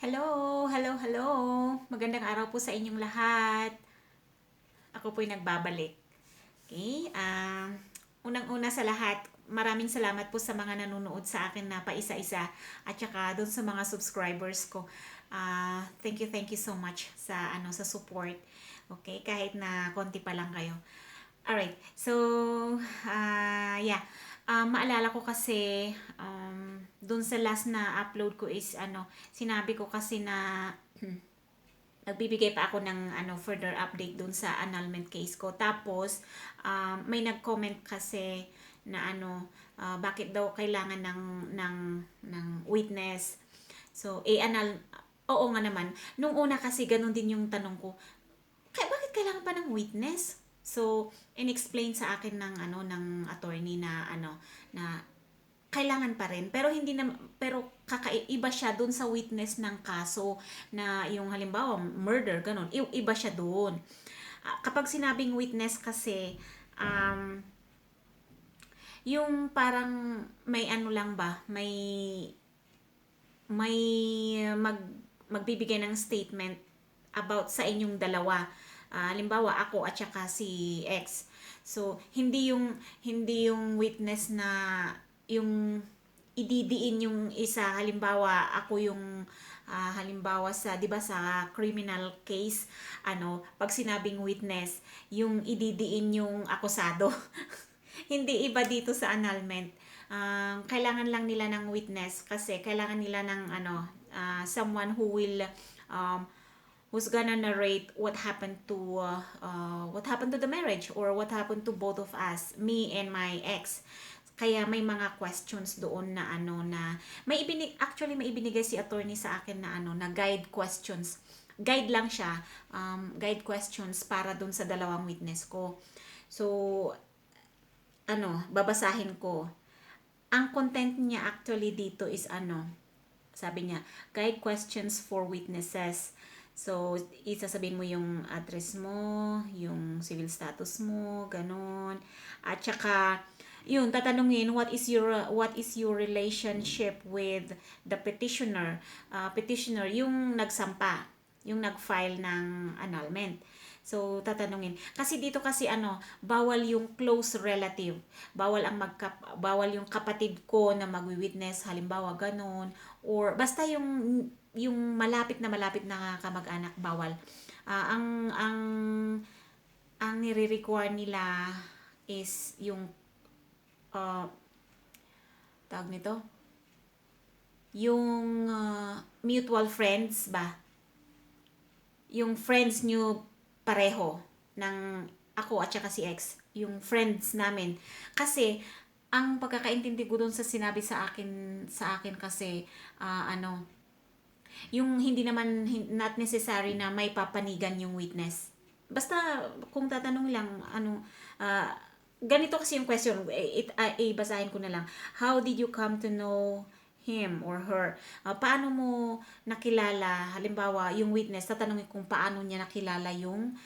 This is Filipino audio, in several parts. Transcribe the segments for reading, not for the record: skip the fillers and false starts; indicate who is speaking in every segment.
Speaker 1: Hello, hello, hello. Magandang araw po sa inyong lahat. Ako po'y nagbabalik. Okay? Unang-una sa lahat, maraming salamat po sa mga nanonood sa akin na paisa-isa at saka doon sa mga subscribers ko. Thank you so much sa support. Okay? Kahit na konti pa lang kayo. Alright. So, yeah. Maalala ko kasi dun sa last na upload ko is sinabi ko kasi na nagbibigay pa ako ng further update dun sa annulment case ko. Tapos may nag-comment kasi na bakit daw kailangan ng witness. So, oo nga naman. Nung una kasi ganun din yung tanong ko. Bakit kailangan pa ng witness? So, inexplain sa akin ng attorney na kailangan pa rin pero kakaiba siya doon sa witness ng kaso na yung halimbawa murder ganun iba siya doon. Kapag sinabing witness kasi yung parang may lang ba may magbibigay ng statement about sa inyong dalawa. Halimbawa ako at saka si ex. So hindi yung witness na yung ididiin yung isa. Halimbawa ako yung halimbawa sa 'di ba sa criminal case pag sinabing witness yung ididiin yung akusado. Hindi iba dito sa annulment. Kailangan lang nila ng witness kasi kailangan nila ng someone um, who's gonna narrate what happened to the marriage or what happened to both of us, me and my ex. Kaya may mga questions doon na actually may ibinigay si attorney sa akin na guide questions. Guide lang siya, guide questions para doon sa dalawang witness ko. So, babasahin ko. Ang content niya actually dito is sabi niya, guide questions for witnesses. So, isasabihin mo yung address mo, yung civil status mo, ganon. At saka, yun, tatanungin, what is your relationship with the petitioner? Petitioner, yung nagsampa, yung nag-file ng annulment. So, tatanungin. Kasi dito kasi bawal yung close relative. Bawal yung kapatid ko na magwi-witness, halimbawa ganun. Or basta yung malapit na kamag-anak, bawal. Ang nire-require nila is yung uh, tawag nito, yung mutual friends ba? Yung friends nyo pareho ng ako at saka si ex, yung friends namin. Kasi ang pagkakaintindi ko doon sa sinabi sa akin kasi yung hindi naman not necessary na may papanigan yung witness. Basta kung tatanong lang uh, ganito kasi yung question, basahin ko na lang. How did you come to know him or her? Paano mo nakilala, halimbawa, yung witness, tatanungin kung paano niya nakilala yung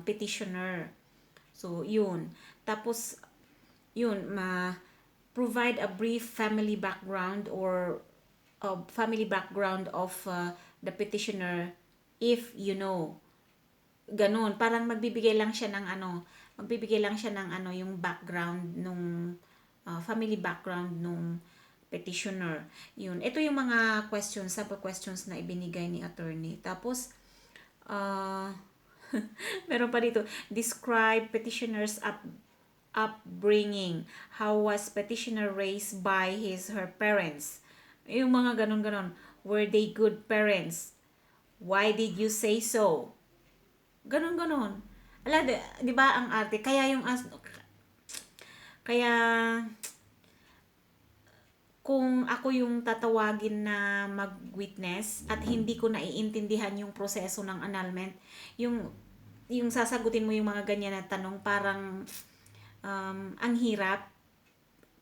Speaker 1: petitioner. So, yun. Tapos, yun, provide a brief family background or family background of the petitioner if you know. Ganun, parang magbibigay lang siya ng yung background nung family background nung petitioner. Yun. Ito yung mga questions, sample questions na ibinigay ni attorney. Tapos, meron pa dito, describe petitioner's upbringing. How was petitioner raised by her parents? Yung mga ganon-ganon. Were they good parents? Why did you say so? Ganon-ganon. Ala, di ba ang arte? Kaya kung ako yung tatawagin na mag-witness at hindi ko naiintindihan yung proseso ng annulment, yung sasagutin mo yung mga ganyan na tanong, parang ang hirap,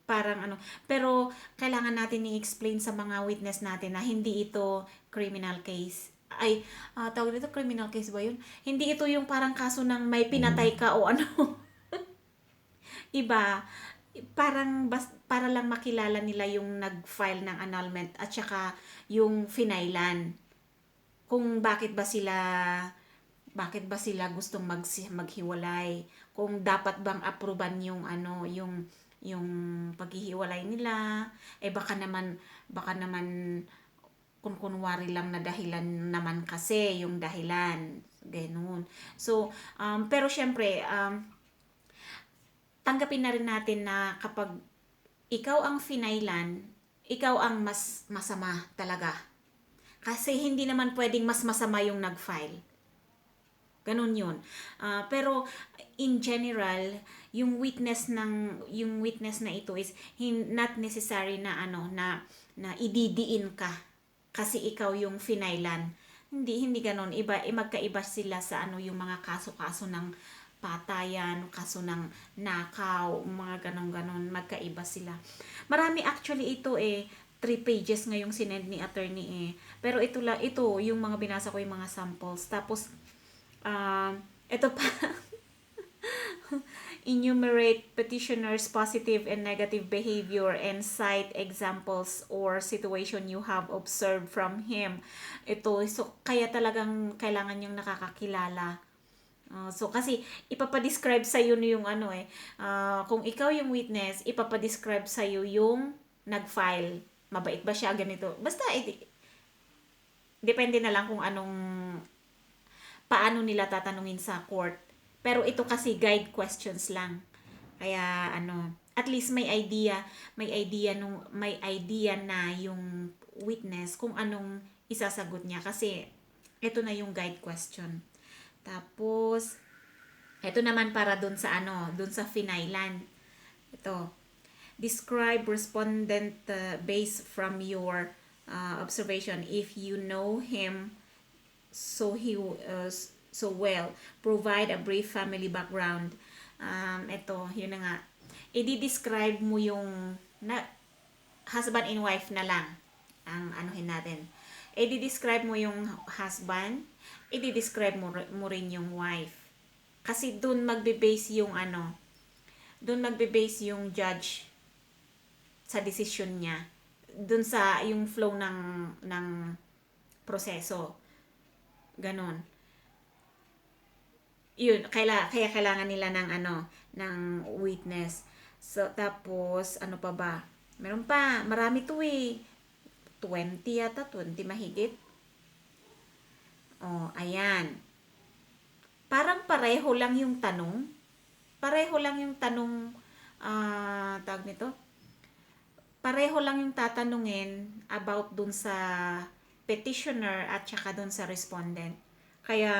Speaker 1: parang pero kailangan natin i-explain sa mga witness natin na hindi ito criminal case. Tawag dito criminal case ba yun? Hindi ito yung parang kaso ng may pinatay ka o iba. Para lang makilala nila yung nag-file ng annulment at saka yung finailan. kung bakit ba sila gustong maghiwalay, kung dapat bang approvean yung paghihiwalay nila, baka naman kung kunwari lang na dahilan naman kasi yung dahilan, ganun. So, pero syempre, tanggapin na rin natin na kapag ikaw ang finailan, ikaw ang mas masama talaga. Kasi hindi naman pwedeng mas masama yung nag-file. Ganun yun. Pero in general, yung witness na ito is not necessary na na ididiin ka kasi ikaw yung finailan. Hindi ganun. Magkaiba sila sa yung mga kaso-kaso ng patayan, kaso ng nakaw, mga ganon-ganon, magkaiba sila. Marami actually ito 3 pages ngayong sinend ni attorney Pero ito yung mga binasa ko, yung mga samples. Tapos ito pa enumerate petitioner's positive and negative behavior and cite examples or situation you have observed from him. So kaya talagang kailangan yung nakakakilala. So kasi ipapadescribe sa iyo yung kung ikaw yung witness, ipapadescribe sa iyo yung nag-file. Mabait ba siya, ganito. Basta depende na lang kung paano nila tatanungin sa court. Pero ito kasi guide questions lang. Kaya at least may idea na yung witness kung anong isasagot niya kasi ito na yung guide question. Tapos ito naman para dun sa finailan. Ito, describe respondent based from your observation. If you know him so well, provide a brief family background. Ito, yun na nga. I-describe mo yung husband and wife na lang ang anuhin natin. I-describe mo yung husband, i-describe mo rin yung wife. Kasi doon magbe-base yung judge sa decision niya. Doon sa yung flow ng proseso. Ganon. Yun, kaya kailangan nila ng witness. So, tapos, ano pa ba? Meron pa, marami to 20 yata, 20 mahigit. Ayan. Parang pareho lang yung tanong. Tawag nito. Pareho lang yung tatanungin about dun sa petitioner at saka dun sa respondent. Kaya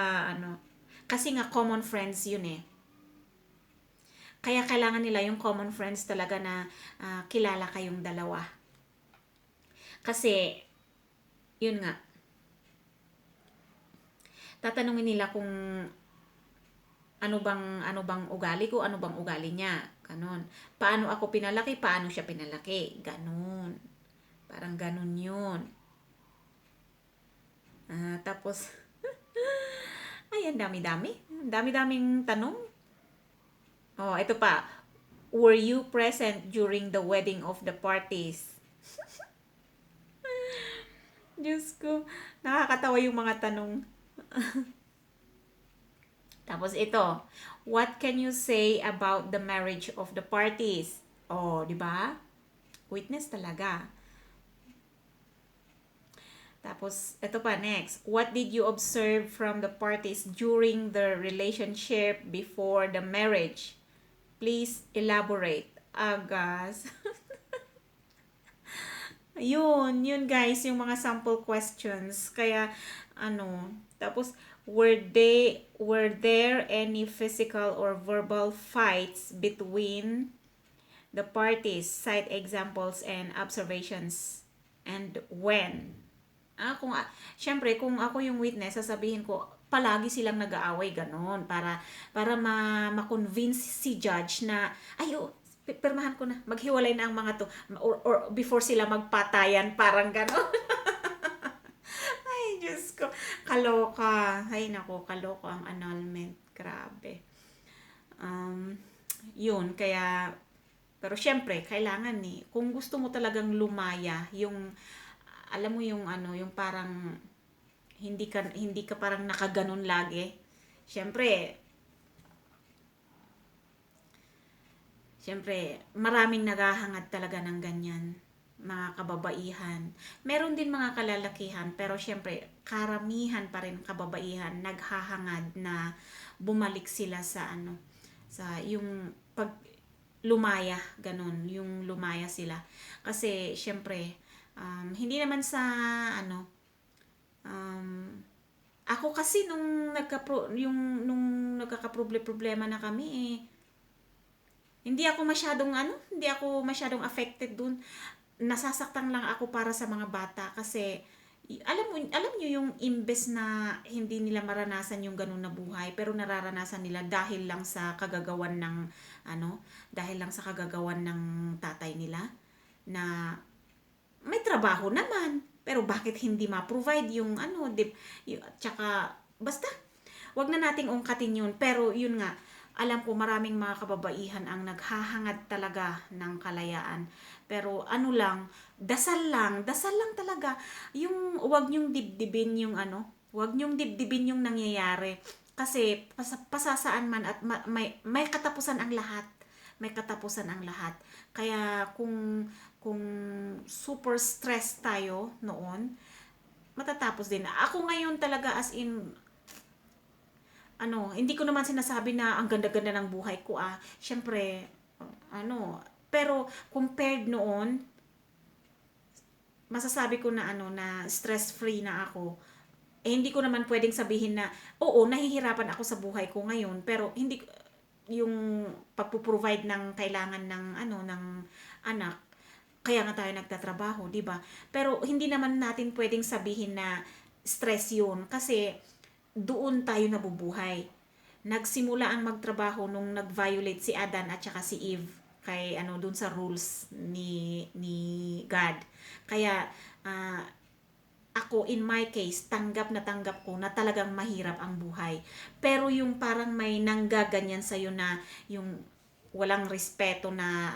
Speaker 1: kasi nga common friends yun Kaya kailangan nila yung common friends talaga na kilala kayong dalawa. Kasi yun nga, tatanungin nila kung ano bang ugali ko, ano bang ugali niya. Ganon. Paano ako pinalaki, paano siya pinalaki. Ganon. Parang ganon yun. Tapos, ay, ang dami-dami. Dami-daming tanong. Ito pa. Were you present during the wedding of the parties? Diyos ko, nakakatawa yung mga tanong. Tapos ito, what can you say about the marriage of the parties? Di ba? Witness talaga. Tapos, ito pa, next. What did you observe from the parties during the relationship before the marriage? Please elaborate. Agas. Yun guys, yung mga sample questions. Kaya, tapos, were there any physical or verbal fights between the parties? Cite examples and observations. And when? Syempre, kung ako yung witness, sasabihin ko, palagi silang nag-aaway, ganon. Para ma-convince si judge na, pirmahan ko na, maghiwalay na ang mga to. Or before sila magpatayan, parang ganon. Ay, Diyos ko. Kaloka. Ay, naku, kaloka ang annulment. Grabe. Yun, kaya, pero syempre, kailangan kung gusto mo talagang lumaya, alam mo yung yung parang hindi ka parang nakaganon lagi. Syempre, maraming naghahangad talaga ng ganyan, mga kababaihan. Meron din mga kalalakihan, pero syempre, karamihan pa rin kababaihan naghahangad na bumalik sila sa sa yung pag lumaya, ganun, yung lumaya sila. Kasi syempre, hindi naman sa ano, um, ako kasi nung nagkakaproblema na kami hindi ako masyadong affected dun. Nasasaktan lang ako para sa mga bata kasi alam niyo yung imbes na hindi nila maranasan yung ganun na buhay pero nararanasan nila dahil lang sa kagagawan ng tatay nila na may trabaho naman pero bakit hindi ma-provide yung tsaka basta wag na nating ungkatin yun, pero yun nga, alam ko maraming mga kababaihan ang naghahangad talaga ng kalayaan. Pero dasal lang talaga. Yung wag nyong dibdibin yung nangyayari. Kasi pasasaan man at may katapusan ang lahat. May katapusan ang lahat. Kaya kung super stress tayo noon, matatapos din. Ako ngayon talaga as in hindi ko naman sinasabi na ang ganda-ganda ng buhay ko Syempre, pero compared noon, masasabi ko na na stress-free na ako. Hindi ko naman pwedeng sabihin na oo, nahihirapan ako sa buhay ko ngayon, pero hindi yung pagpo-provide ng kailangan ng anak. Kaya nga tayo nagtatrabaho, 'di ba? Pero hindi naman natin pwedeng sabihin na stress 'yun kasi doon tayo nabubuhay. Nagsimula ang magtrabaho nung nag-violate si Adan at saka si Eve kay doon sa rules ni God. Kaya ako in my case, tanggap ko na talagang mahirap ang buhay. Pero yung parang may nanggaganyan sa na yung walang respeto na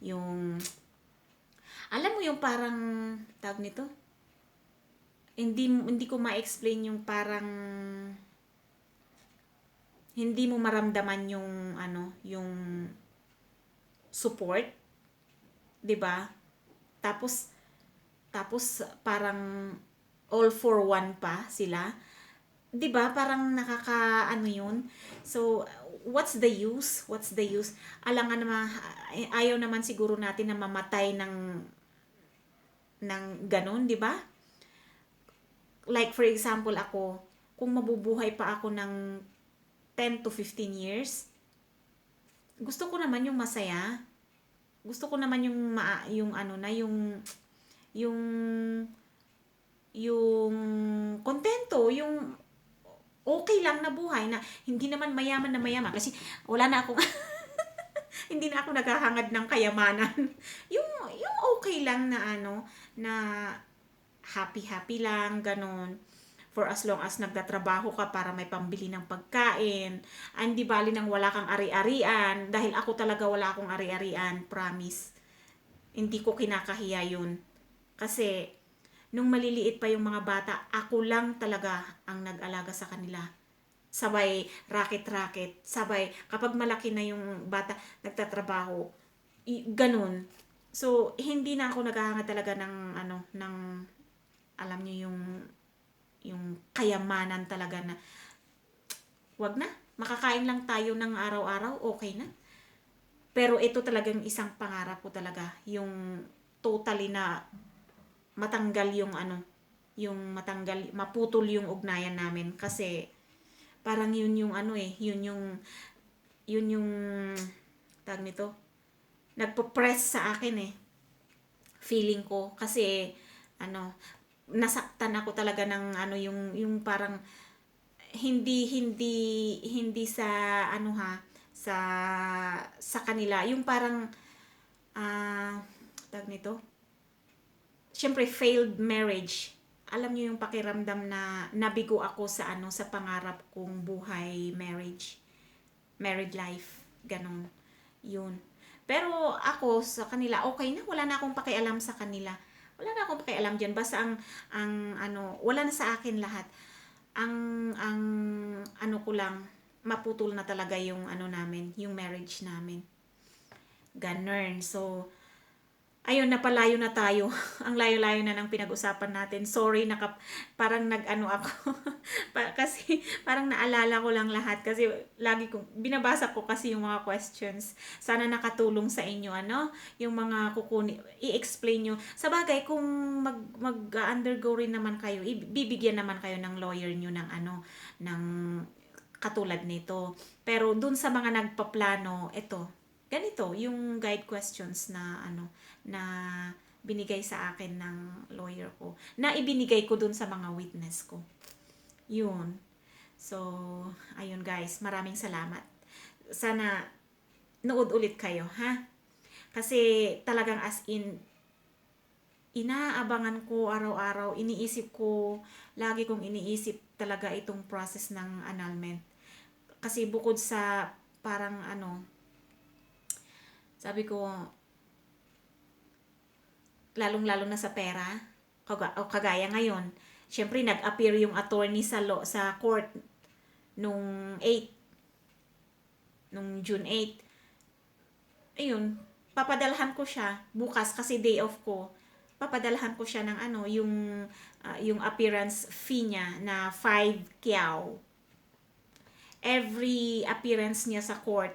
Speaker 1: yung alam mo yung parang tawag nito, hindi ko ma-explain yung parang hindi mo maramdaman yung support, 'di ba? Tapos parang all for one pa sila. 'Di ba? Parang yun. So what's the use? Alangan naman ayaw naman siguro natin na mamatay ng ganun, 'di ba? Like for example ako, kung mabubuhay pa ako ng 10 to 15 years, gusto ko naman yung masaya. Gusto ko naman yung yung kontento, yung okay lang na buhay na hindi naman mayaman na mayaman kasi wala na akong hindi na ako naghahangad ng kayamanan. yung okay lang na na happy lang, ganon. For as long as nagtatrabaho ka para may pambili ng pagkain. Hindi bali nang wala kang ari-arian. Dahil ako talaga wala akong ari-arian, promise. Hindi ko kinakahiya yun. Kasi, nung maliliit pa yung mga bata, ako lang talaga ang nag-alaga sa kanila. Sabay, racket-racket. Sabay, kapag malaki na yung bata, nagtatrabaho. Ganun. So, hindi na ako naghahangad talaga ng alam niyo yung kayamanan talaga na wag na, makakain lang tayo ng araw-araw, okay na. Pero ito talagang isang pangarap ko talaga, yung totally na matanggal maputol yung ugnayan namin kasi parang yun yung yun yung tag nito, nagpo-press sa akin feeling ko kasi nasaktan ako talaga ng yung parang hindi sa sa kanila yung parang tag nito, syempre failed marriage. Alam niyo yung pakiramdam na nabigo ako sa sa pangarap kong buhay, married life, ganun yun. Pero ako sa kanila okay na, wala na akong pakialam sa kanila. Wala na akong pakialam diyan. Basta ang ano, wala na sa akin lahat. Ang ano ko lang, maputol na talaga yung ano namin, yung marriage namin. Ganun. So, ayun, napalayo na tayo. Ang layo-layo na ng pinag-usapan natin. Sorry, parang nag-ano ako. Kasi parang naalala ko lang lahat. Kasi lagi kong, binabasa ko kasi yung mga questions. Sana nakatulong sa inyo, ano? Yung mga i-explain nyo. Sa bagay, kung mag-undergo rin naman kayo, bibigyan naman kayo ng lawyer nyo ng ano, ng katulad nito. Pero dun sa mga nagpaplano, ganito yung guide questions na ano na binigay sa akin ng lawyer ko, na ibinigay ko dun sa mga witness ko. Yun. So, ayun guys, maraming salamat. Sana nood ulit kayo, ha? Kasi talagang as in, inaabangan ko araw-araw, iniisip ko, lagi kong iniisip talaga itong process ng annulment. Kasi bukod sa parang ano, sabi ko, lalong-lalo na sa pera, kagaya ngayon, syempre nag-appear yung attorney sa court nung June 8. Ayun, papadalhan ko siya bukas kasi day off ko. Papadalhan ko siya ng ano, yung appearance fee niya na 5 kiao. Every appearance niya sa court,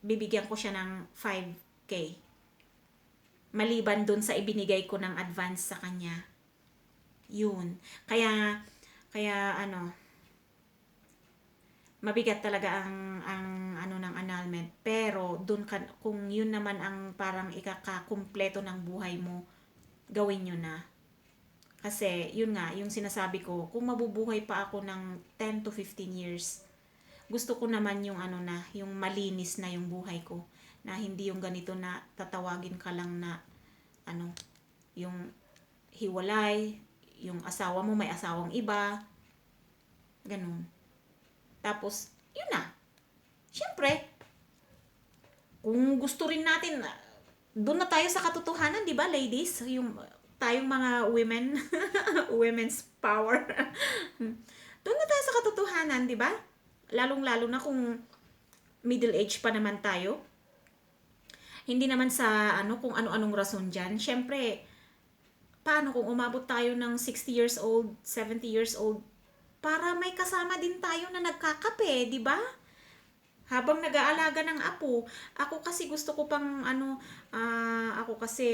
Speaker 1: bibigyan ko siya ng 5K. Maliban dun sa ibinigay ko ng advance sa kanya. Yun. Kaya ano, mabigat talaga ang ano ng annulment. Pero kung yun naman ang parang ikakakumpleto ng buhay mo, gawin nyo na. Kasi yun nga, yung sinasabi ko, kung mabubuhay pa ako ng 10 to 15 years, gusto ko naman yung ano na, yung malinis na yung buhay ko. Na hindi yung ganito na tatawagin ka lang na ano, yung hiwalay, yung asawa mo may asawang iba, ganun. Tapos, yun na. Siyempre, kung gusto rin natin, doon na tayo sa katotohanan, di ba ladies? Yung tayong mga women, women's power. Doon na tayo sa katotohanan, di ba? Lalong-lalo na kung middle age pa naman tayo. Hindi naman sa ano kung ano-anong rason diyan. Syempre, paano kung umabot tayo ng 60 years old, 70 years old, para may kasama din tayo na nagkakape, di ba? Habang nag-aalaga ng apo. Ako kasi gusto ko pang ano, ako kasi